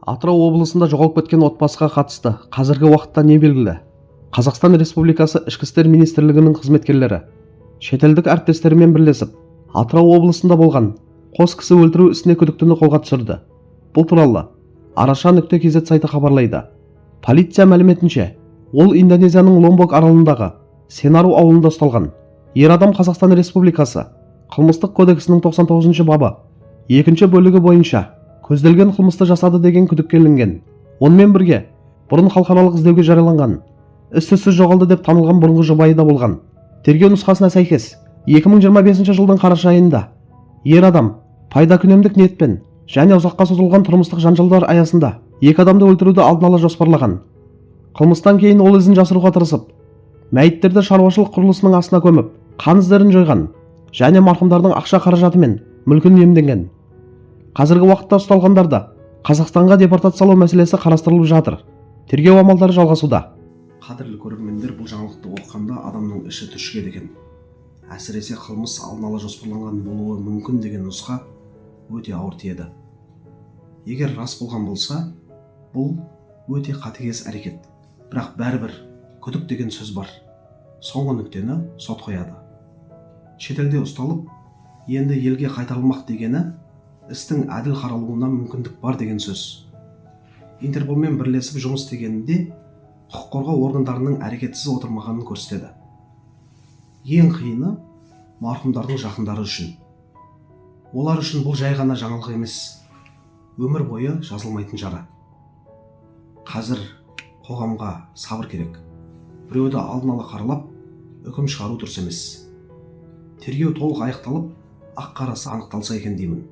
Атырау облысында жоғалып кеткен отбасыға қатысты қазіргі уақытта не белгілі? Қазақстан Республикасы Ішкі істер министрлігінің қызметкерлері шетелдік әріптестерімен бірлесіп Атырау облысында болған қос кісі өлтіру ісіне күдіктіні қолға түсірді. Бұл туралы Араша.kz сайты хабарлайды. Полиция мәліметінше, ол Индонезияның Ломбок аралындағы Сенару ауылында ұсталған. Ер адам Қазақстан Республикасы Қылмыстық кодексінің 99 бабы 2 бөлігі бойынша көзделген қылмысты жасады деген күдікке ілінген. Онымен бірге бұрын халықаралық іздеуге жарияланған із-түзсіз жоғалды деп танылған бұрынғы жұбайы да болған. Тергеу нұсқасына сәйкес 2025 жылдың қараша айында ер адам пайда күнемдік ниетпен және ұзаққа созылған тұрмыстық жанжалдар аясында екі адамды өлтіруді алдын ала жоспарлаған. Қылмыстан кейін ол ізін жасыруға тырысып, мәйіттерді шаруашылық құрылысының астына көміп, қан іздерін жойған және марқұмдардың ақша қаражаты мен мүлкін иемденген. Қазіргі уақытта ұсталғандарды Қазақстанға депортациялау мәселесі қарастырылып жатыр. Тергеу амалдары жалғасуда. Қадірлі көрермендер, бұл жаңалықты оқығанда адамның іші түршігеді екен. Әсіресе қылмыс алдын ала жоспарланған болуы мүмкін деген нұсқа өте ауыр тиеді. Егер рас болған болса, бұл өте қатыгез әрекет. Бірақ бәрібір күдік деген сөз бар. Соңғы нүктені сот қояды. Шетелде ұсталып, енді елге қайтарылмақ дегені істің әділ қаралуына мүмкіндік бар деген сөз. Интерполмен бірлесіп жұмыс істегенінде құқық қорғау органдарының әрекетсіз отырмағанын көрсетеді. Ең қиыны марқұмдардың жақындары үшін. Олар үшін бұл жай ғана жаңалық емес, өмір бойы жазылмайтын жара. Қазір қоғамға сабыр керек. Біреуді алдын ала қаралап, үкім шығару дұрыс емес. Тергеу толық аяқталып, ақ қарасы анықталса екен деймін.